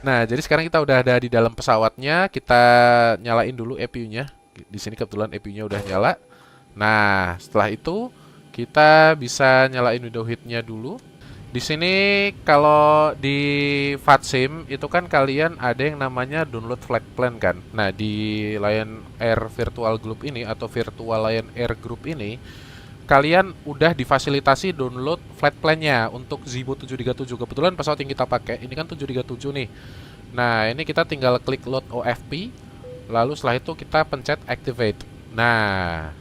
Nah, jadi sekarang kita udah ada di dalam pesawatnya. Kita nyalain dulu EPU-nya. Di sini kebetulan EPU-nya udah nyala. Nah, setelah itu kita bisa nyalain window heat-nya dulu. Di sini kalau di VATSIM itu kan kalian ada yang namanya download flight plan kan. Nah, di Lion Air Virtual Group ini atau Virtual Lion Air Group ini kalian udah difasilitasi download flight plan-nya untuk Zibo 737. Kebetulan pesawat yang kita pakai ini kan 737 nih. Nah, ini kita tinggal klik load OFP, lalu setelah itu kita pencet activate. Nah,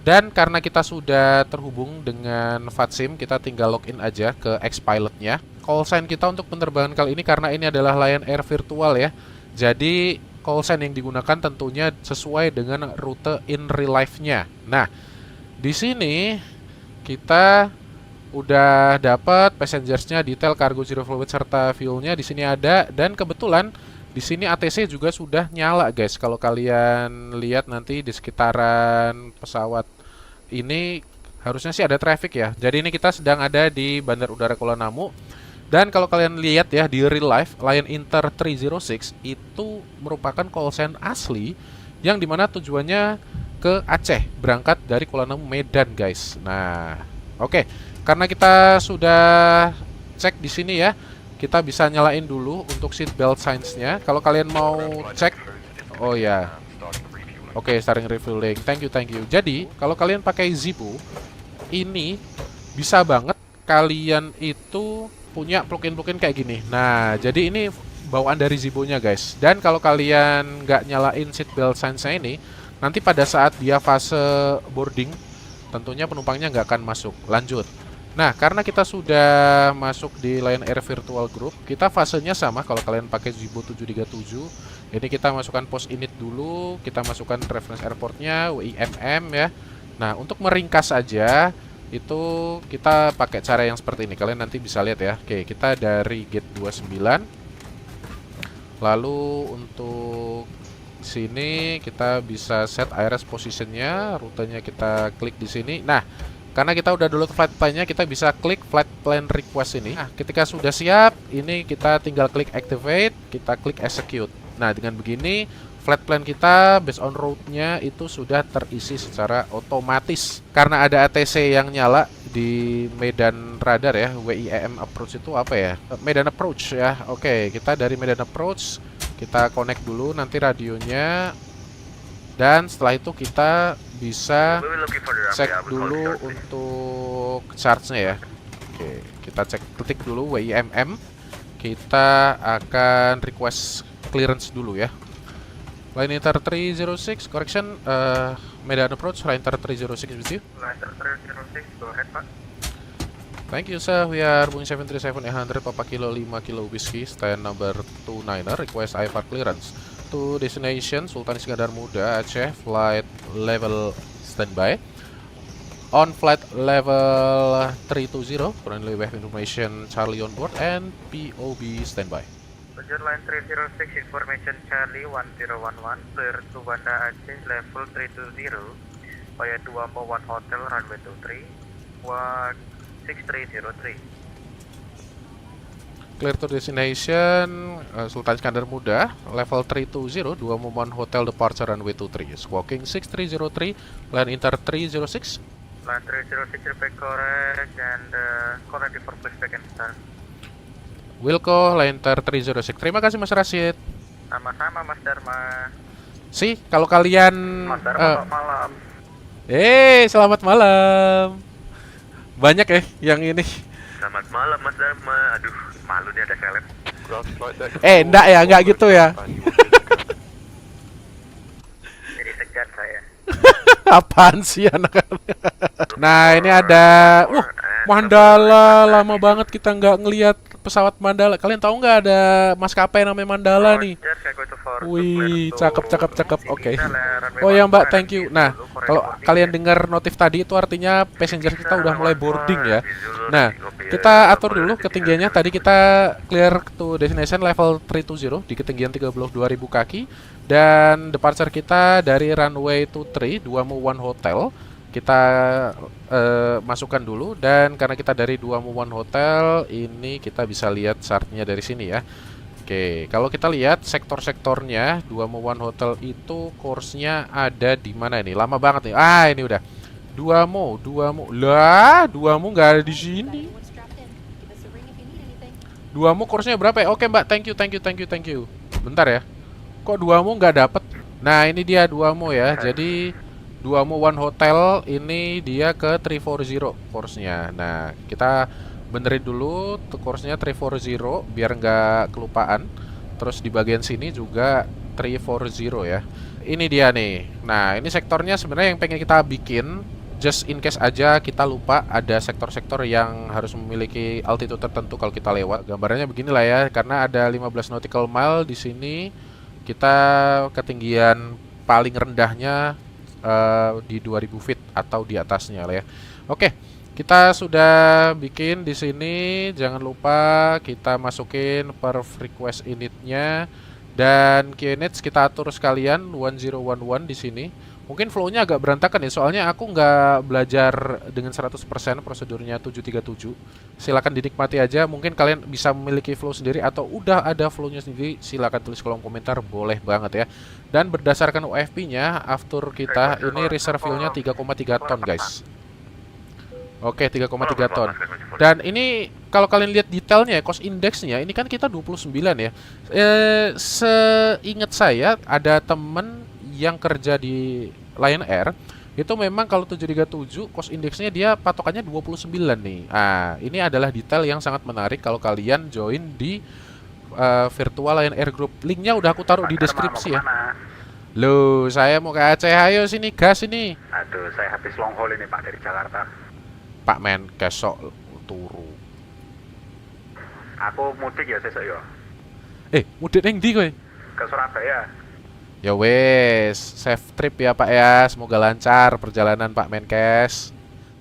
dan karena kita sudah terhubung dengan VATSIM, kita tinggal login aja ke Xpilot-nya. Call sign kita untuk penerbangan kali ini karena ini adalah Lion Air Virtual ya. Jadi call sign yang digunakan tentunya sesuai dengan rute in real life-nya. Nah, di sini kita udah dapat passengers-nya, detail cargo zero fluid serta fuel-nya di sini ada, dan kebetulan di sini ATC juga sudah nyala guys. Kalau kalian lihat nanti di sekitaran pesawat ini harusnya sih ada traffic ya. Jadi ini kita sedang ada di Bandar Udara Kuala Namu. Dan kalau kalian lihat ya di real life, Lion Inter 306 itu merupakan call sign asli yang dimana tujuannya ke Aceh, berangkat dari Kuala Namu Medan guys. Nah, oke. Karena kita sudah cek di sini ya, kita bisa nyalain dulu untuk seat belt signs-nya. Kalau kalian mau cek, oh ya, oke, starting refueling. Thank you, thank you. Jadi, kalau kalian pakai Zibo, ini bisa banget kalian itu punya plugin-plugin kayak gini. Nah, jadi ini bawaan dari Zibo-nya guys. Dan kalau kalian nggak nyalain seat belt signs-nya ini, nanti pada saat dia fase boarding, tentunya penumpangnya nggak akan masuk. Lanjut. Nah, karena kita sudah masuk di Lion Air Virtual Group, kita fasenya sama kalau kalian pakai Zibo 737. Ini kita masukkan post init dulu, kita masukkan reference airportnya, WIMM ya. Nah, untuk meringkas aja, itu kita pakai cara yang seperti ini. Kalian nanti bisa lihat ya. Oke, kita dari gate 29. Lalu untuk sini kita bisa set IRS positionnya, rutenya kita klik di sini. Nah, karena kita udah download flight plan-nya, kita bisa klik flight plan request ini. Nah, ketika sudah siap, ini kita tinggal klik activate, kita klik execute. Nah, dengan begini flight plan kita based on route-nya itu sudah terisi secara otomatis. Karena ada ATC yang nyala di Medan radar ya, WIEM approach itu apa ya? Medan approach ya. Oke, kita dari Medan approach kita connect dulu nanti radionya. Dan setelah itu kita bisa cek dulu untuk charge-nya ya. Oke, kita cek ketik dulu WIMM. Kita akan request clearance dulu ya. Lion Inter 306, correction, Medan approach, Lion Inter 306 with you. Lion Inter 306, go ahead Pak. Thank you sir, we are Boeing 737-800 Papa Kilo 5 Kilo Whiskey, stand number 29er, request IFR clearance to destination Sultan Iskandar Muda, Aceh, flight level standby. On flight level 320, currently we have information Charlie on board and POB standby. Roger, Line 306, information Charlie 1011, clear to Banda Aceh, level 320, via Duamo 1 Hotel, runway 23, 16303. Clear to destination Sultan Iskandar Muda, level 320, Duamo 1 Hotel, departure runway 23, squawking 6303, Lion Inter 306. Line 306, repeat correct, and correct for please back and start. Wilco, Lion Inter 306. Terima kasih Mas Rashid. Sama-sama Mas Dharma. Sih, kalau kalian Mas Dharma, selamat malam. selamat malam. Banyak ya yang ini. Selamat malam Mas Dharma. Aduh, malu nih ada seleb. Enggak ya, enggak gitu ya. Jadi segan saya. Apaan sih anak-anak? Nah, ini ada Mandala, lama banget kita nggak ngelihat pesawat Mandala. Kalian tahu nggak ada maskapai namanya Mandala nih? Wih, cakep. Oke. Oh ya Mbak, thank you. Nah, kalau kalian dengar notif tadi itu artinya passenger kita udah mulai boarding ya. Nah, kita atur dulu ketinggiannya. Tadi kita clear to destination level 320 di ketinggian 32.000 kaki. Dan departure kita dari runway 23, Duamo 1 Hotel. Kita masukkan dulu, dan karena kita dari Duamo 1 Hotel, ini kita bisa lihat chartnya dari sini ya. Oke, Oke, kalau kita lihat sektor-sektornya Duomo One Hotel itu course-nya ada di mana ini? Lama banget nih. Ah, ini udah. Duomo. Lah, Duomo nggak ada di sini. Duomo course-nya berapa ya? Oke, Mbak. Thank you. Bentar ya. Kok Duomo nggak dapet? Nah, ini dia Duomo ya. Jadi Duomo One Hotel ini dia ke 340 course-nya. Nah, kita benerin dulu tuh course-nya 340 biar nggak kelupaan. Terus di bagian sini juga 340 ya. Ini dia nih. Nah, ini sektornya sebenarnya yang pengen kita bikin. Just in case aja kita lupa ada sektor-sektor yang harus memiliki altitude tertentu kalau kita lewat. Gambarannya beginilah ya, karena ada 15 nautical mile di sini. Kita ketinggian paling rendahnya di 2000 feet atau di atasnya lah ya. Oke. Kita sudah bikin di sini, jangan lupa kita masukin per request initnya dan QNH kita atur sekalian 1011 di sini. Mungkin flow-nya agak berantakan ya, soalnya aku nggak belajar dengan 100% prosedurnya 737. Silakan dinikmati aja, mungkin kalian bisa memiliki flow sendiri atau udah ada flow-nya sendiri, silakan tulis kolom komentar, boleh banget ya. Dan berdasarkan UFP-nya, after kita ini reserve fuel-nya 3,3 ton guys. Oke, 3,3 ton. Dan ini kalau kalian lihat detailnya, cost index-nya, ini kan kita 29 ya. Seingat saya ada temen yang kerja di Lion Air, itu memang kalau 737 cost index-nya dia patokannya 29 nih. Ah, ini adalah detail yang sangat menarik kalau kalian join di virtual Lion Air Group. Linknya udah aku taruh di deskripsi ya. Loh, saya mau ke Aceh, ayo sini gas ini. Aduh, saya habis long haul ini Pak dari Jakarta. Pak men, kesok turu. Aku mudik ya sesuk ya. Mudik neng ndi kowe? Ke Surabaya. Ya wes, safe trip ya Pak ya. Semoga lancar perjalanan Pak Menkes.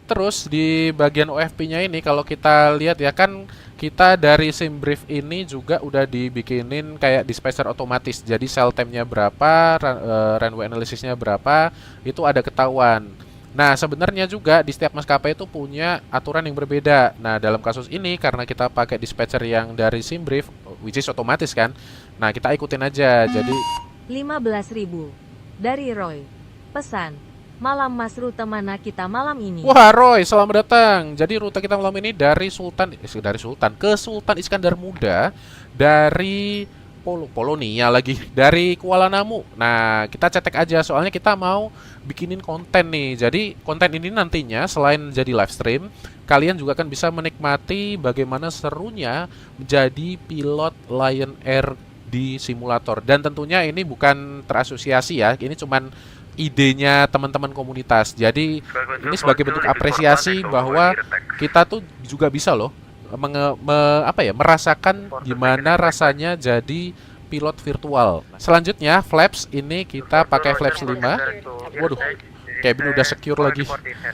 Terus di bagian OFP-nya ini kalau kita lihat ya kan kita dari sim brief ini juga udah dibikinin kayak dispatcher otomatis. Jadi cell time-nya berapa, runway analysis-nya berapa, itu ada ketahuan. Nah, sebenarnya juga di setiap maskapai itu punya aturan yang berbeda. Nah, dalam kasus ini karena kita pakai dispatcher yang dari sim brief, which is otomatis kan. Nah, kita ikutin aja. Jadi 15.000 dari Roy. Pesan, malam Mas, rute mana kita malam ini? wah, Roy, selamat datang. Jadi rute kita malam ini dari Sultan ke Sultan Iskandar Muda dari Polonia lagi, dari Kuala Namu. Nah, kita cetek aja soalnya kita mau bikinin konten nih. Jadi konten ini nantinya selain jadi live stream, kalian juga akan bisa menikmati bagaimana serunya menjadi pilot Lion Air di simulator. Dan tentunya ini bukan terasosiasi ya, ini cuman idenya teman-teman komunitas. Jadi ini sebagai bentuk apresiasi bahwa kita tuh juga bisa loh merasakan gimana rasanya jadi pilot virtual. Selanjutnya flaps ini kita pakai flaps 5. Waduh, cabin udah secure lagi.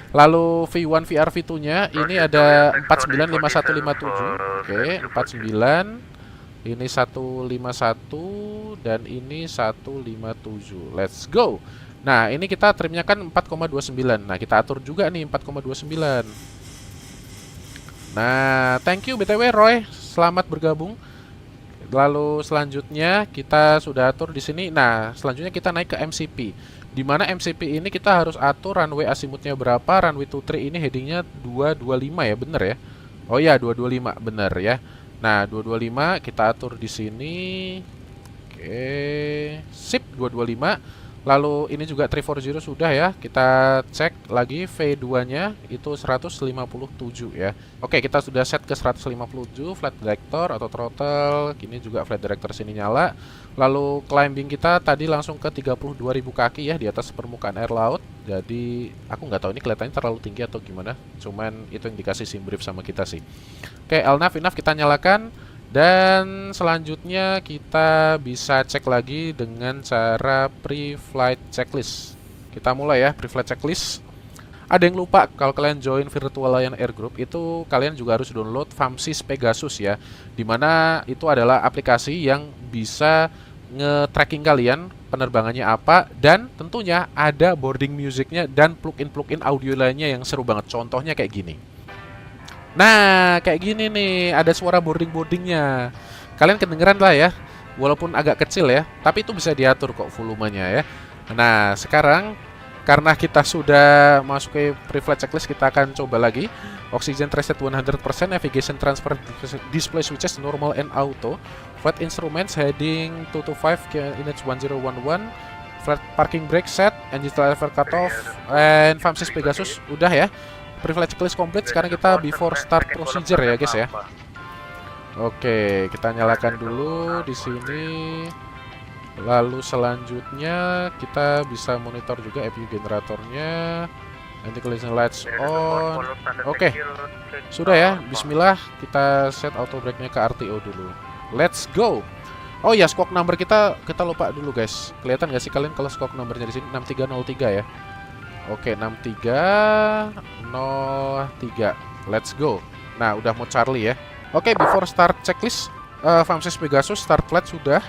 Lalu V1 VR V2-nya ini ada 495157. Oke, 49. Ini 151 dan ini 157. Let's go. Nah, ini kita trimnya kan 4,29. Nah, kita atur juga nih 4,29. Nah, thank you BTW Roy, selamat bergabung. Lalu selanjutnya kita sudah atur di sini. Nah, selanjutnya kita naik ke MCP. Di mana MCP ini kita harus atur runway azimutnya berapa, runway 23 ini headingnya 225 ya, bener ya? Oh ya, 225 bener ya. Nah, 225 kita atur di sini. Oke, sip 225. Lalu ini juga 340 sudah ya. Kita cek lagi V2-nya itu 157 ya. Oke, kita sudah set ke 157 flight director atau throttle. Kini juga flight director sini nyala. Lalu climbing kita tadi langsung ke 32.000 kaki ya di atas permukaan air laut. Jadi aku nggak tahu ini kelihatannya terlalu tinggi atau gimana. Cuman itu yang dikasih sim brief sama kita sih. Oke, LNAV enough kita nyalakan. Dan selanjutnya kita bisa cek lagi dengan cara pre-flight checklist. Kita mulai ya, pre-flight checklist. Ada yang lupa, kalau kalian join Virtual Lion Air Group itu kalian juga harus download FAMSys Pegasus ya. Dimana itu adalah aplikasi yang bisa nge-tracking kalian penerbangannya apa. Dan tentunya ada boarding musicnya dan plugin-plugin audio lainnya yang seru banget. Contohnya kayak gini. Nah, kayak gini nih, ada suara boarding-boardingnya. Kalian kedengeran lah ya. walaupun agak kecil ya, tapi itu bisa diatur kok volumenya ya. Nah, sekarang karena kita sudah masuk ke pre-flight checklist, kita akan coba lagi. Oxygen reset 100%, navigation transfer display switches normal and auto, flight instruments heading 225 INH 1011, flight parking brake set, engine driver cutoff, and FAMSys Pegasus udah ya. Pre-flight checklist complete. Sekarang kita before start procedure ya guys ya. Oke, kita nyalakan dulu di sini. Lalu selanjutnya kita bisa monitor juga EPU generatornya. Nanti collision lights on. Oke, sudah ya. Bismillah, kita set auto brake-nya ke RTO dulu. Let's go. Oh ya, squawk number kita lupa dulu guys. Kelihatan nggak sih kalian kalau squawk numbernya di sini 6303 ya? Oke, 6303. Let's go. Nah, udah mau Charlie ya. Oke, before start checklist, FAMSys Pegasus start flight sudah.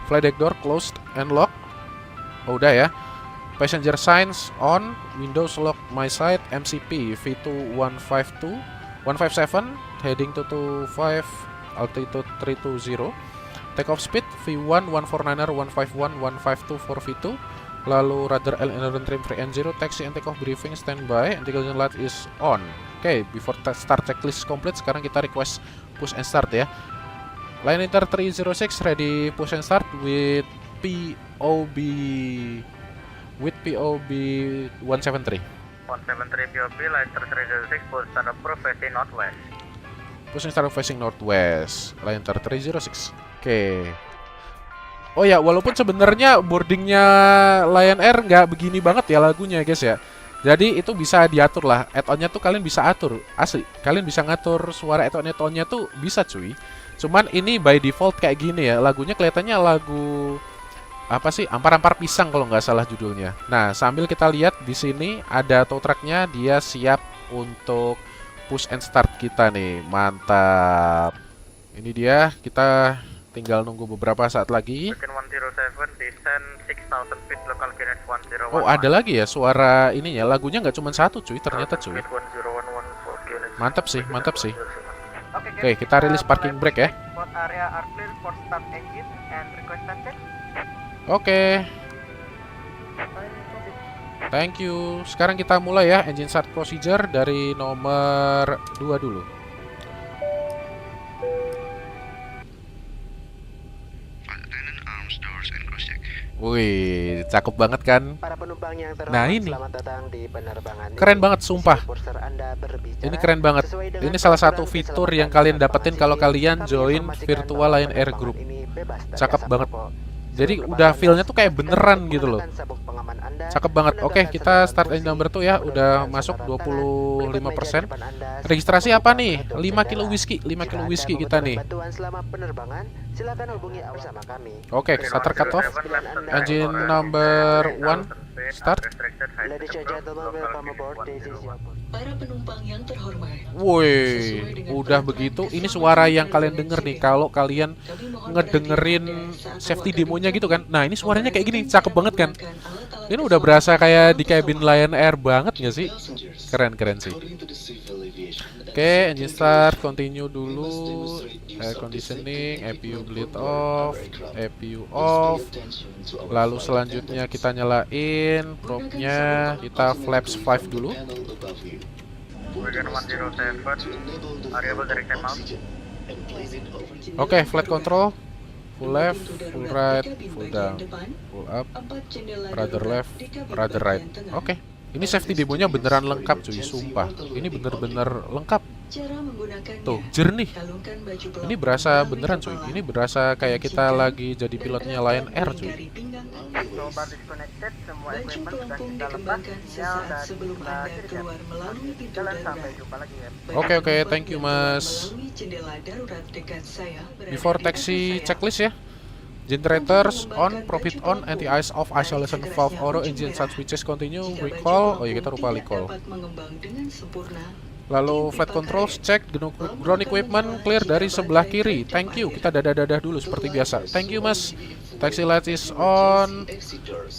Flight deck door closed and locked. Oh, udah ya. Passenger signs on, Windows lock my side, MCP V2152 157 heading 225 altitude 320. Takeoff speed V1 149er 151 152 for V2. Lalu radar and trim free and zero, taxi and takeoff briefing standby, intelligence light is on. Oke, before start checklist complete, sekarang kita request push and start ya. Line Inter 306 ready push and start with POB 173. 173 POB, line Inter 306, push start approve facing northwest. Push and start facing northwest, Line Inter 306. Oke. Oh ya, walaupun sebenarnya boardingnya Lion Air nggak begini banget ya lagunya guys ya. Jadi itu bisa diatur lah. Add-onnya tuh kalian bisa atur. Asli, kalian bisa ngatur suara add-onnya tuh bisa cuy. Cuman ini by default kayak gini ya. Lagunya kelihatannya lagu apa sih? Ampar-ampar pisang kalau nggak salah judulnya. Nah, sambil kita lihat di sini ada tow truck-nya, dia siap untuk push and start kita nih. Mantap. Ini dia, kita tinggal nunggu beberapa saat lagi. Beacon 107, descend 6000 feet, local QNH 1011. Oh, ada lagi ya suara ininya. Lagunya nggak cuma satu cuy, ternyata cuy. Mantap sih, mantap sih. Oke, kita rilis parking brake ya. Area are clear for start engine and request check. Oke. Thank you. Sekarang kita mulai ya engine start procedure dari nomor 2 dulu. Wih, cakep banget kan? Para penumpang yang terhormat, Nah, ini selamat datang di penerbangan keren ini. banget, sumpah. Supporter Anda berbicara Ini keren banget. sesuai dengan Ini salah satu peraturan fitur keselamatan yang kalian penerbangan dapetin kalau sivil. kalian Kami join informasikan virtual bahwa Lion Air penerbangan Group. ini bebas dari Cakep asap banget. rokok. Jadi Sebelum udah Anda feel-nya tuh kayak melakukan beneran gitu loh. menggunakan sabuk pengaman Anda, Cakep banget. Oke, menegakkan kita senapan start kursi, engine number 2 ya. Udah menurunkan masuk senapan tangan, 25%. melipat meja depan Anda, Registrasi serta apa membuka nih? kantong 5 kilo jendela. whisky, 5 Jika kilo Anda whisky kita membutuhkan nih. bantuan selama penerbangan, silakan hubungi bersama kami. Oke, starter cut off. Engine number 1 start. Ladies and gentlemen, welcome aboard. This is your Para penumpang yang terhormat. Woi, udah begitu. Ini suara yang kalian denger nih kalau kalian Kami mohon ngedengerin perhatian Anda saat safety mewakili demonya gitu kan. Nah, ini suaranya kayak gini, cakep banget kan. menggunakan alat-alat Ini udah berasa keselamatan kayak di dalam cabin pesawat. Lion Air banget nggak sih? Keren sih. Oke, engine start, continue dulu. Air conditioning, EPU bleed off, EPU off. Lalu selanjutnya kita nyalain probe-nya, kita flaps 5 dulu. Beacon 107, variable direction mount. Oke, flight control. Full left, full right, full down, full up, rudder left, rudder right. Oke, ini safety demonya beneran lengkap cuy, sumpah. Ini bener-bener lengkap. Cara menggunakannya. Tuh, jernih. Kalungkan baju pelapuk Ini berasa melalui beneran cuy. kepala, Ini berasa kayak kita kuncikan, lagi jadi dan pilotnya eratkan Lion Air cuy. dari pinggang Anda. Sobat disconnected, semua Baju equipment sudah pelampung kita lepas. dikembangkan Sinyal sesaat dari sebelum sebelah Anda kiri dan keluar melalui pintu jalan darurat. sampai jumpa lagi ya. Bagi Oke, penumpang thank you, yang keluar Mas. melalui jendela darurat dekat saya berada Before di taxi atas saya. checklist ya. Generators on, profit on, anti-ice off, isolation valve oro, engine start switches continue, Jika baju recall. Oh ya, kita pelampung lupa tidak recall. dapat mengembang dengan sempurna, Lalu flight controls check, ground equipment clear dari sebelah kiri. Thank you. Kita dadah-dadah dulu seperti biasa. Thank you, Mas. Taxi light is on.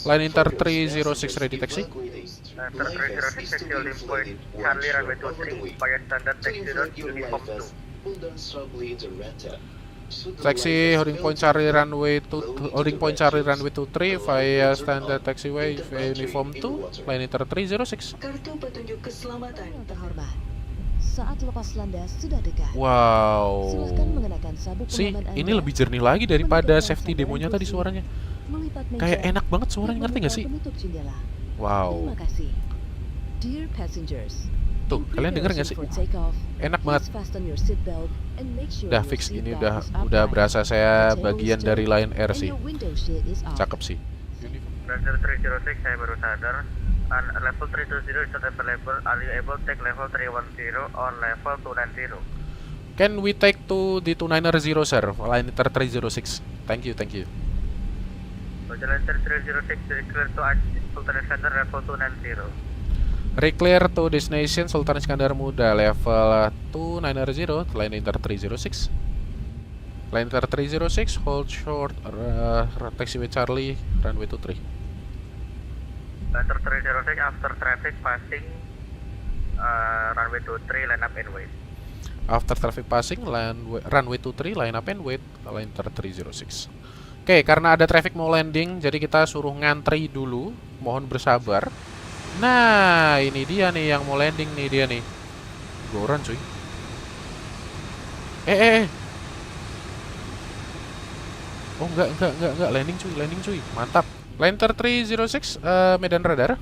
Line Inter 306 ready taxi. Center 306, taxi holding point Charlie runway 23 via standard taxi route uniform 2. Taxi holding point Charlie runway 23 via standard taxiway uniform 2 line inter 306. Kartu petunjuk keselamatan. Yang terhormat, saat lepas landas sudah dekat. Wow. Silahkan mengenakan sabuk Sih, pengaman ini Anda, lebih jernih lagi daripada menentukan safety sandaran demonya tadi kursi, suaranya. melipat meja, Kayak enak banget suaranya, dan ngerti gak sih? membuka penutup jendela. Wow. Terima kasih. Dear passengers, Tuh, in kalian denger gak preparation sih? for takeoff, Enak please banget. fasten your seatbelt and make sure Udah your fix seat ini belt is udah upright, berasa the saya table bagian is dari still, Lion Air and sih. your window shade is off. Cakep sih. Ranger 306, saya baru sadar. On level 320 is not available. Are you able to take level 310 or level 290? Can we take to the 290 sir? Line inter 306. Thank you, thank you. Roger, Ranger 306, clear to Sultan Iskandar level 290. Reclear to destination Sultan Iskandar Muda level 290, line inter 306. Line inter 306, hold short, taxiway Charlie, runway 23. Ranger 306, after traffic passing runway 23, line up and wait. After traffic passing, runway 23, line up and wait, line inter 306. Oke, karena ada traffic mau landing, jadi kita suruh ngantri dulu, mohon bersabar. Nah, ini dia nih yang mau landing nih dia nih. Goran cuy. Oh enggak landing cuy, mantap. Line inter 306, medan radar.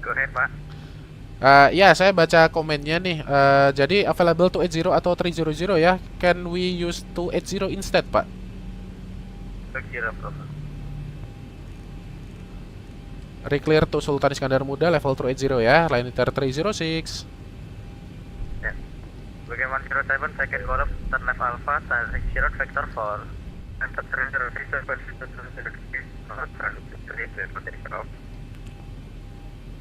Go ahead, Pak. Ya, saya baca komennya nih. Jadi available 280 atau 300 ya. Can we use 280 instead, Pak? Kira problem. Reclear to Sultan Iskandar Muda level 280 ya. Line inter 306. Ya. Bagaimana 07, second call up, turn left alpha, tarik Sierra vector 4. Enter 306,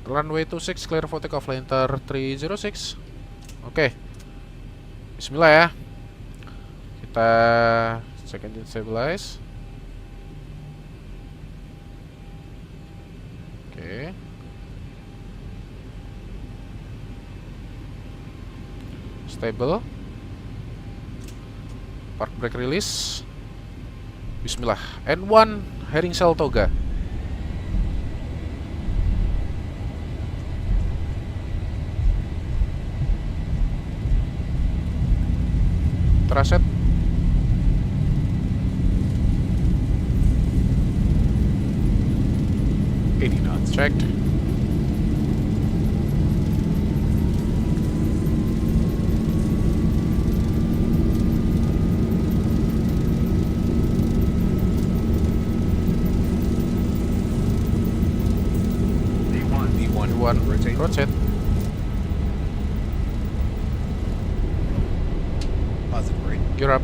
Runway 26 clear for takeoff, line inter 306. Oke. Bismillah ya. Kita check engine stabilize. Oke. Stable. Park brake release. Bismillah. N1 Herring Cell Toga. Traset. Knots checked. D1 rotate. Positive rate. Gear up.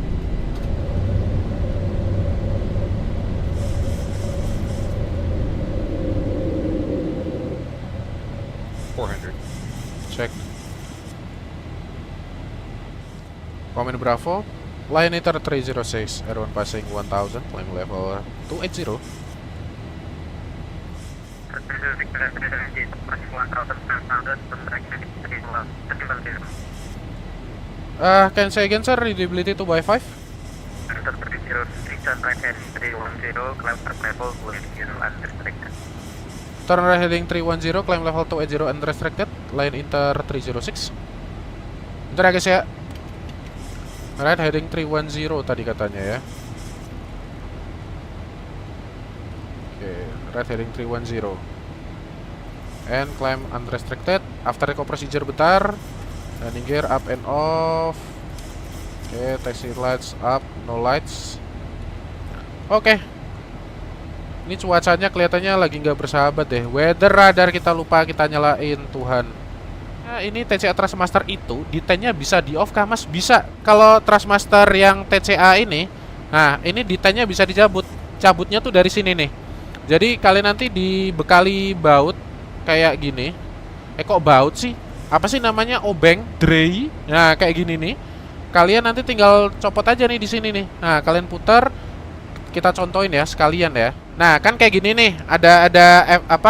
Check. Command Bravo. Line inter 306. Air1 passing 1000. Climb level 280. Can say again sir, readability 2x5. Turn right heading 310, climb level 280 unrestricted, line inter 306. Bentar ya guys ya. Right heading 310 tadi katanya ya. Oke, right heading 310. And climb unrestricted. After eco procedure bentar. Landing gear up and off. Oke, taxi lights up, no lights. Oke. Ini cuacanya kelihatannya lagi nggak bersahabat deh. Weather radar kita lupa kita nyalain, Tuhan. Nah, ini TCA Trustmaster itu ditanya bisa di off kah mas? Bisa. Kalau Trustmaster yang TCA ini, nah ini ditanya bisa dicabut. Cabutnya tuh dari sini nih. Jadi kalian nanti dibekali baut kayak gini. Kok baut sih? Apa sih namanya? Obeng, dray. Nah kayak gini nih. Kalian nanti tinggal copot aja nih di sini nih. Nah kalian putar. Kita contohin ya sekalian ya. Nah, kan kayak gini nih, ada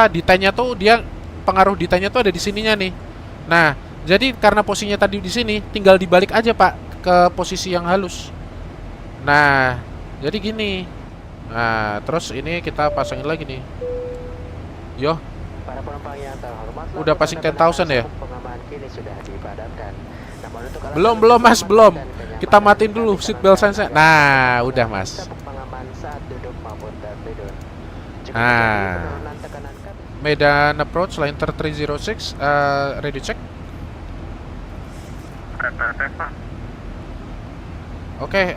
detainya tuh dia pengaruh detainya tuh ada di sininya nih. Nah, jadi karena posisinya tadi di sini, tinggal dibalik aja, Pak, ke posisi yang halus. Nah, jadi gini. Nah, terus ini kita pasangin lagi nih. Yo, Para penumpang yang terhormat, udah passing 10,000 ya? pengaman kini sudah dipadamkan. Namun untuk alasan Belum Mas, belum. dan kenyamanan, Kita matiin dulu kami seatbelt sarankan sign-nya. Anda Nah, udah Mas. sabuk pengaman saat duduk maupun tertidur. Jika Nah. terjadi penurunan tekanan kami Medan approach Liner 306, ready check. FF Pak. Oke,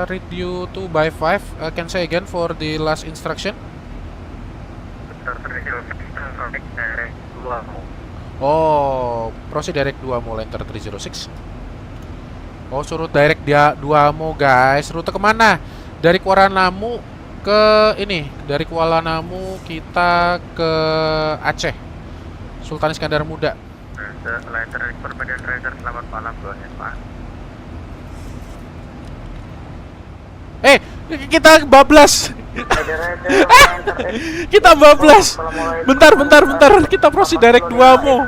read you 2/5. Can say again for the last instruction. Victor 306 Ronik direct 2 mo. Oh, proceed direct 2 mo Liner 306. Oh, suruh direct dia 2 mo guys. Rute kemana? Dari Kuala Namu ke ini. Dari Kuala Namu kita ke Aceh. Sultan Iskandar Muda. Liner for Medan Rider, selamat malam Gones Pak. Kita bablas. Kita bablas. Bentar. Kita proceed direct 2 mo.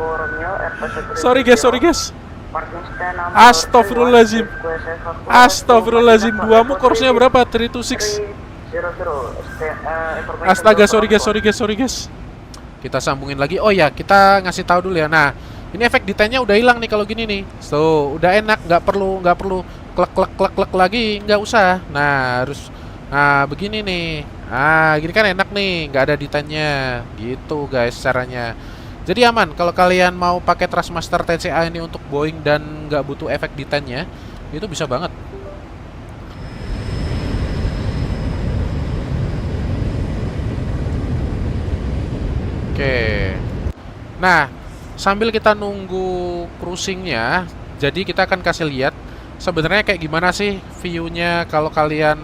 Sorry guys. Astagfirullahaladzim. 2 mo course-nya berapa? 326. Astaga, sorry guys. Kita sambungin lagi. Oh ya, kita ngasih tahu dulu ya. Nah, ini efek detailnya udah hilang nih kalau gini nih. So, udah enak, nggak perlu klek lagi, nggak usah. Nah, begini nih. Gini kan enak nih, nggak ada detailnya. Gitu guys caranya. Jadi aman kalau kalian mau pakai Thrustmaster TCA ini untuk Boeing dan nggak butuh efek detailnya, itu bisa banget. Oke. Nah, sambil kita nunggu cruisingnya, jadi kita akan kasih lihat sebenarnya kayak gimana sih view-nya kalau kalian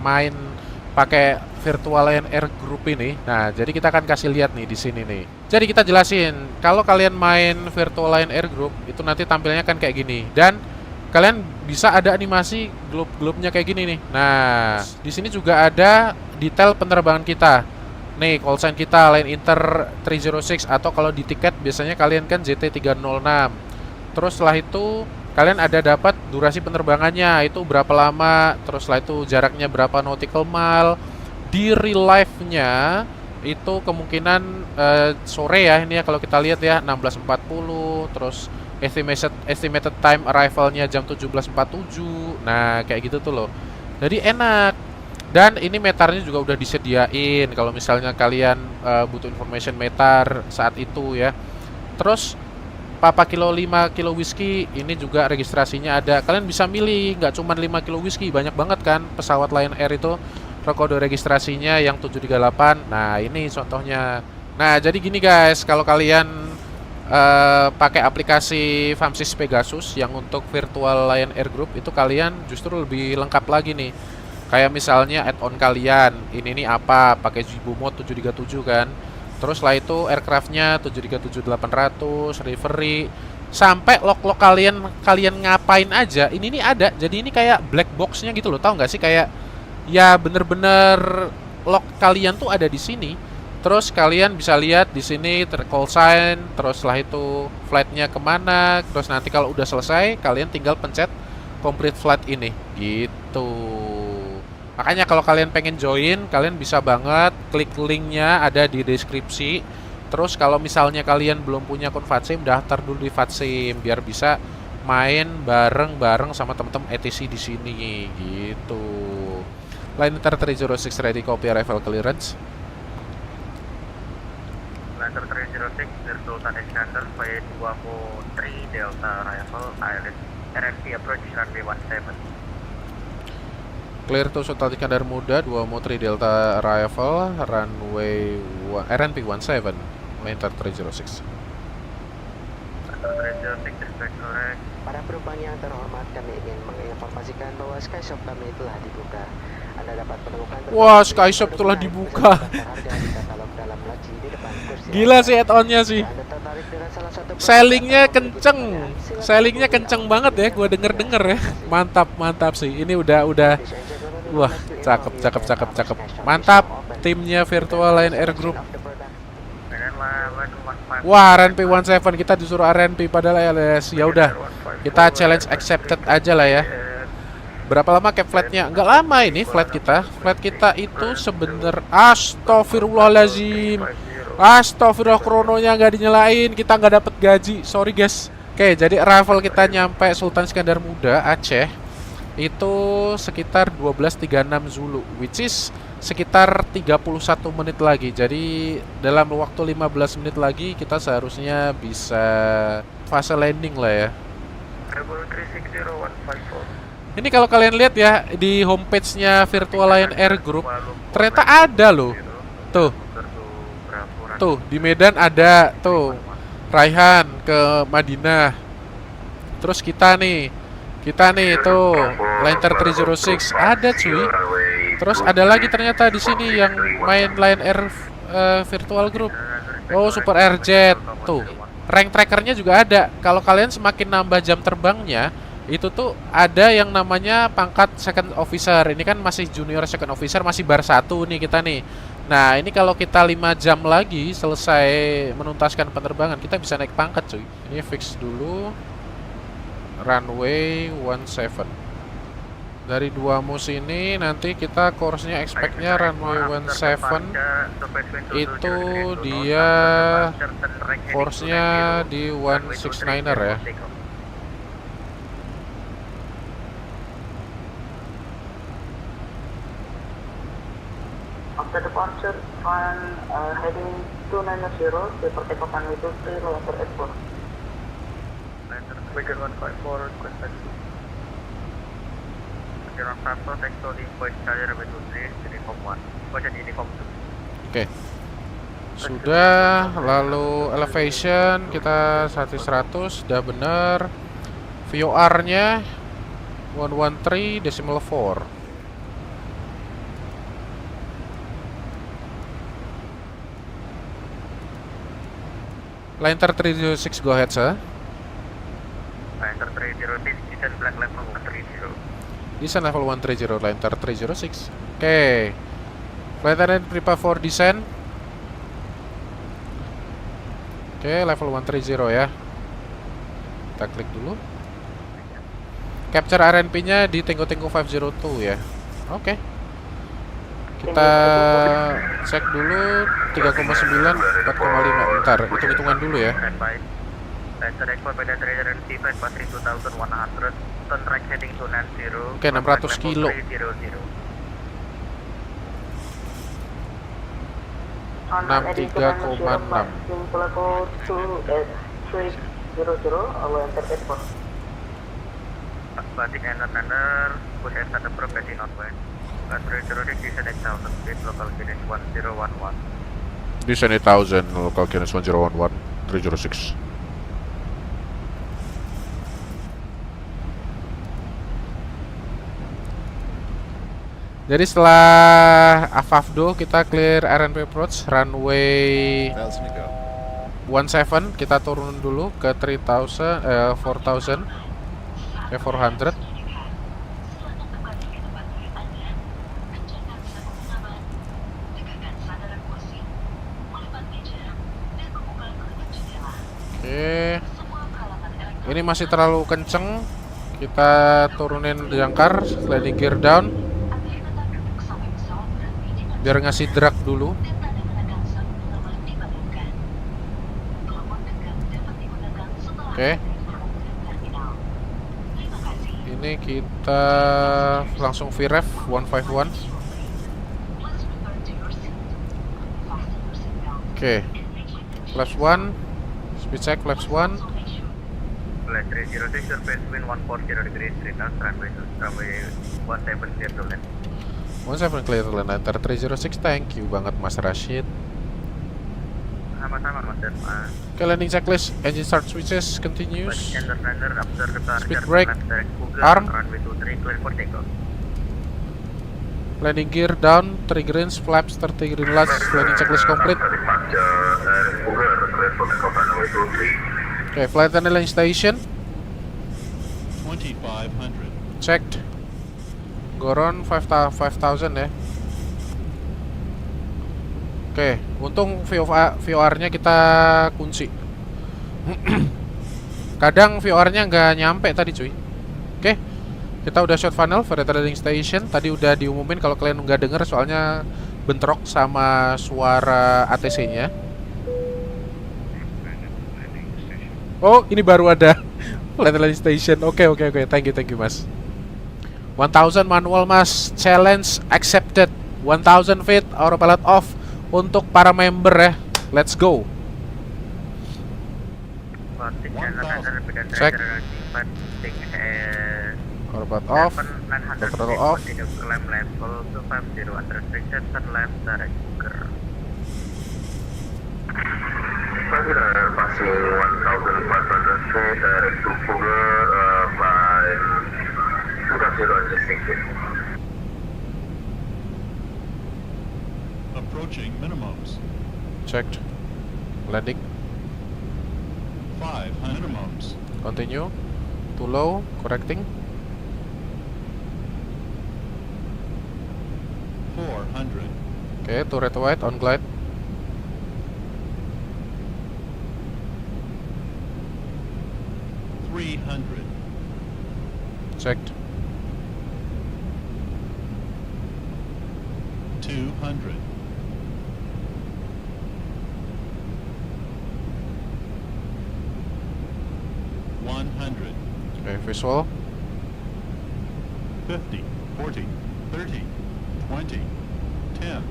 main pakai Virtual Lion Air Group ini. Nah, jadi kita akan kasih lihat nih di sini nih. Jadi kita jelasin, kalau kalian main Virtual Lion Air Group itu nanti tampilnya kan kayak gini, dan kalian bisa ada animasi globe-globe-nya kayak gini nih. Nah, di sini juga ada detail penerbangan kita. Nih, call sign kita Lion Inter 306, atau kalau di tiket biasanya kalian kan JT306. Terus setelah itu kalian ada dapat durasi penerbangannya, itu berapa lama, terus setelah itu jaraknya berapa nautical mile. Di real life-nya itu kemungkinan sore ya, ini ya kalau kita lihat ya 16.40, terus estimated time arrival-nya jam 17.47. Nah, kayak gitu tuh loh. Jadi enak. Dan ini metarnya juga udah disediain kalau misalnya kalian butuh information metar saat itu ya. Terus Papa kilo 5 kilo whisky ini juga registrasinya ada. Kalian bisa milih, nggak cuma 5 kilo whisky, banyak banget kan pesawat Lion Air itu kode registrasinya yang 738. Nah, ini contohnya. Nah, jadi gini guys, kalau kalian pakai aplikasi Famsys Pegasus yang untuk Virtual Lion Air Group, itu kalian justru lebih lengkap lagi nih. Kayak misalnya add-on kalian, ini nih apa, pakai Jibu Mode 737 kan. Terus setelah itu aircraftnya 737-800, referee, sampai log-log kalian ngapain aja, ini nih ada. Jadi ini kayak black box-nya gitu loh, tahu nggak sih, kayak ya bener-bener log kalian tuh ada di sini. Terus kalian bisa lihat di sini call sign, terus setelah itu flight-nya kemana, terus nanti kalau udah selesai kalian tinggal pencet complete flight ini, gitu. Makanya kalau kalian pengen join, kalian bisa banget klik linknya ada di deskripsi. Terus kalau misalnya kalian belum punya akun Fatsim, daftar dulu di Fatsim biar bisa main bareng-bareng sama teman-teman ATC di sini, gitu. Lion Inter 306 ready, copy arrival clearance. Liner 306 dari Sultan Iskandar via 2 mo 3 Delta arrival, RFP approach runway 17. Clear to Sultan Iskandar Muda 2 mo 3 Delta arrival, runway RNP 17, Lion Inter 306. Liner 306 respect correct. Para penumpang yang terhormat, kami ingin menginformasikan bahwa Skyshop kami telah dibuka. Anda dapat menemukan Wah, Skyshop telah dibuka. Gila sih add-onnya sih. Sellingnya kenceng banget ya, gua denger ya. Mantap sih. Ini udah wah, cakep. Mantap timnya Virtual Lion Air Group. Wah, RNP 17 kita disuruh RNP padahal LS. Ya udah, kita challenge accepted aja lah ya. Berapa lama cap flightnya? Nggak lama ini flight kita. Flight kita itu Astagfirullahaladzim. Astagfirullah, krononya nggak dinyalain. Kita nggak dapet gaji. Sorry guys. Oke, jadi arrival kita nyampe Sultan Iskandar Muda, Aceh. Itu sekitar 12.36 Zulu, which is sekitar 31 menit lagi. Jadi dalam waktu 15 menit lagi kita seharusnya bisa fase landing lah ya. Rebel 360154. Ini kalau kalian lihat ya di homepage-nya Virtual Lion Air Group, ternyata ada loh. Tuh. Tuh, di Medan ada tuh. Raihan ke Madinah. Terus kita nih tuh Lion Air 306 ada cuy. Terus ada lagi ternyata di sini yang main Lion Air Virtual Group. Oh, Super Airjet tuh. Rank trackernya juga ada. Kalau kalian semakin nambah jam terbangnya, itu tuh ada yang namanya pangkat second officer. Ini kan masih junior second officer, masih bar 1 nih kita nih. Nah, ini kalau kita 5 jam lagi selesai menuntaskan penerbangan, kita bisa naik pangkat cuy. Ini fix dulu runway 17. Dari dua mus ini nanti kita course-nya expect-nya runway 17. Itu dia course-nya di 169er ya. After departure, heading 290, paper takeoff runway 23, roll for airport. Begin 154, request taxi. Begin 154, taxi to the voice carrier runway 23, Unicom 1. Position Unicom 2. Oke. Sudah, lalu elevation kita 100, udah bener. VOR-nya 113.4. Lion Air 306, go ahead, sir. Lion Air 306, descent flight level 130. Descent level 130, Lion Air 306. Oke. Flight attendant prepare for descent. Oke, level 130 ya. Kita klik dulu. Capture RNP-nya di Tango 502 ya. Oke. Kita cek dulu 3,9, 4,5. Bentar, hitung-hitungan dulu ya. Standby. Lion Air Export pedestrian flight pass 2100. Turn right heading to 90. Oke, 600 kilo. 300. 63,6. Level 2300, Lion Air Airport. Batik and Thunder, push and start approach heading northwest. 306 descent 8000 feet, local guidance 1011. Descent 8000, local guidance 1011, 306. Jadi setelah Afafdo kita clear RNP approach runway 17, kita turun dulu ke 400. Oke. Ini masih terlalu kenceng. Kita turunin jangkar, sliding gear down. Biar ngasih drag dulu. Oke. Ini kita langsung VREF 151. Oke. Flaps 1. Speed check flaps 1. Flight 306, surface wind 140 degrees, 3 knots, runway 17 clear to land. 17 clear to land, Enter 306, thank you banget Mas Rashid. Sama-sama Mas Derman. Oke, landing checklist, engine start switches, continues. Speed brake, arm. Runway 23, clear for takeoff. Landing gear down, 3 greens, flaps, 30 green lights, landing checklist complete. Oke, flight handling station 2500. checked. Goron 5000 ya. Oke, untung VOR-nya kita kunci. Kadang VOR-nya nggak nyampe tadi cuy. Oke, Kita udah short funnel for trading station. Tadi udah diumumin kalau kalian nggak denger soalnya bentrok sama suara ATC-nya. Oh, ini baru ada flight trading station. Oke. Thank you Mas. 1000 manual Mas. Challenge accepted. 1000 feet autopilot off untuk para member ya. Let's go. Check. Autopilot off. Throttle off. Passing 1,500 feet, direct to Fugger, by 2,0 Approaching minimums. Checked. Landing. 500 minimums. Continue. Too low. Correcting. 400. Okay, to red white on glide. Checked. 200. 100. Okay, visual. 50, 40, 30, 20, 10.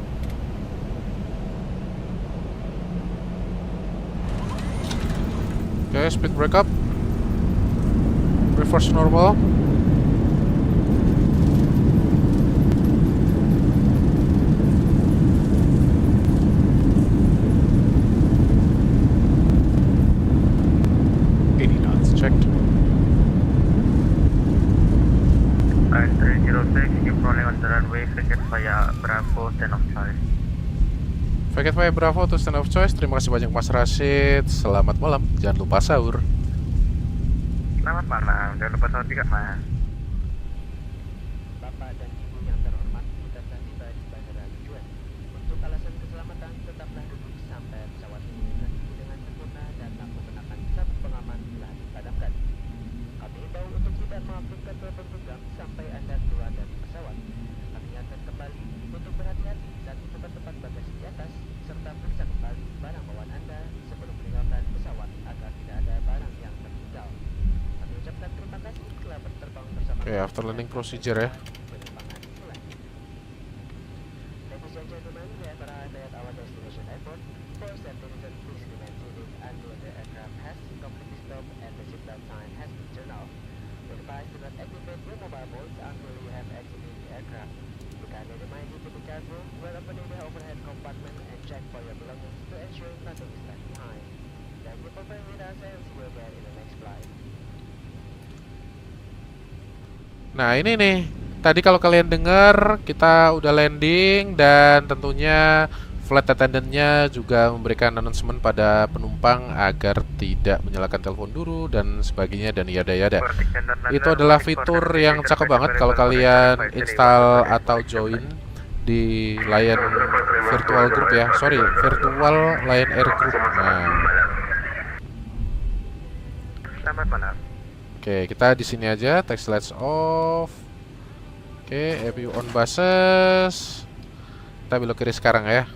Okay, speed break up. Reverse normal. Checked. 306, keep rolling on the runway, Frigate via Bravo, stand of choice. Frigate via Bravo to stand of choice. Terima kasih banyak Mas Rashid. Selamat malam. Jangan lupa sahur. Selamat malam, jangan lupa sahur juga Mas. Bapak dan Ibu yang terhormat, kita telah tiba di bandara tujuan. Untuk alasan keselamatan, tetaplah duduk sampai pesawat ini berhenti dengan sempurna dan lampu kenakan sabuk pengaman telah dipadamkan. Kami himbau untuk tidak mengaktifkan telepon genggam sampai Anda keluar dari pesawat. Kami ingatkan kembali untuk berhati-hati saat membuka tempat bagasi di atas, serta periksa kembali barang bawaan Anda sebelum meninggalkan pesawat agar tidak ada barang yang tertinggal. Kami ucapkan terima kasih telah berterbang bersama. Okay, after landing procedure ya. Penerbangan mulai. Ladies and gentlemen, we have arrived at our destination airport. For safety reasons, please remain seated until the aircraft has completely stopped and the seatbelt sign has been turned off. We advise do not activate your mobile phones until you have exited the aircraft. We kindly remind you to be careful when opening the overhead compartment and check for your belongings to ensure nothing is left behind. Thank you for being with us and see you again in the next flight. Nah ini nih, tadi kalau kalian dengar kita udah landing dan tentunya flight attendant-nya juga memberikan announcement pada penumpang agar tidak menyalakan telepon dulu dan sebagainya dan yada-yada. Itu adalah fitur yang cakep banget kalau kalian install atau join di Lion Virtual Group ya. Sorry, Virtual Lion Air Group. Nah. Selamat malam. Oke, kita di sini aja. Text lights off. Oke, APU on buses. Kita belok kiri sekarang ya.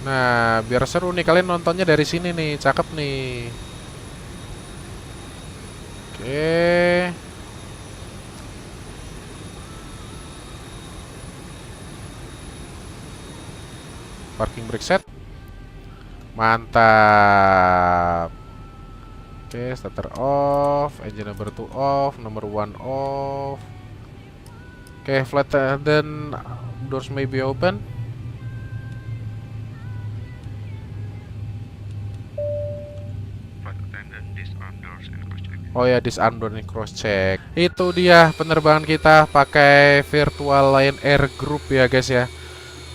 Nah, biar seru nih kalian nontonnya dari sini nih, cakep nih. Oke. Parking brake set. Mantap. Oke, starter off, engine number 2 off, number 1 off. Oke, flight attendant doors may be open. Oh ya, disarm door and cross check. Itu dia penerbangan kita pakai Virtual Lion Air Group ya guys ya.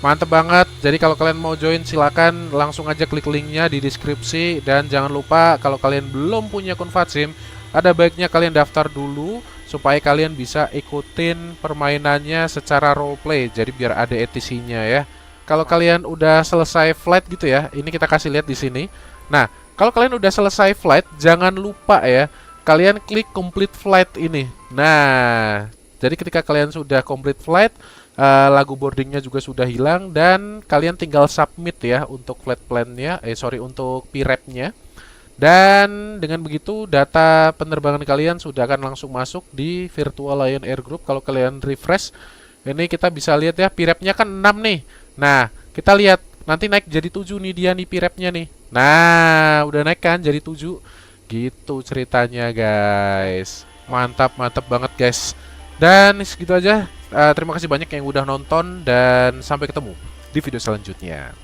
Mantep banget. Jadi kalau kalian mau join silakan langsung aja klik linknya di deskripsi. Dan jangan lupa kalau kalian belum punya akun Fatsim, ada baiknya kalian daftar dulu supaya kalian bisa ikutin permainannya secara roleplay. Jadi biar ada ETC-nya ya. Kalau kalian udah selesai flight gitu ya, ini kita kasih lihat di sini. Nah, kalau kalian udah selesai flight, jangan lupa ya, kalian klik complete flight ini. Nah, jadi ketika kalian sudah complete flight, lagu boardingnya juga sudah hilang dan kalian tinggal submit ya untuk flight plan-nya, untuk PRAP-nya. Dan dengan begitu data penerbangan kalian sudah akan langsung masuk di Virtual Lion Air Group. Kalau kalian refresh, ini kita bisa lihat ya, PRAP-nya kan 6 nih. Nah, kita lihat nanti naik jadi 7 nih dia nih PRAP-nya nih. Nah, udah naik kan jadi 7. Gitu ceritanya guys. Mantap banget guys. Dan segitu aja. Terima kasih banyak yang udah nonton dan sampai ketemu di video selanjutnya.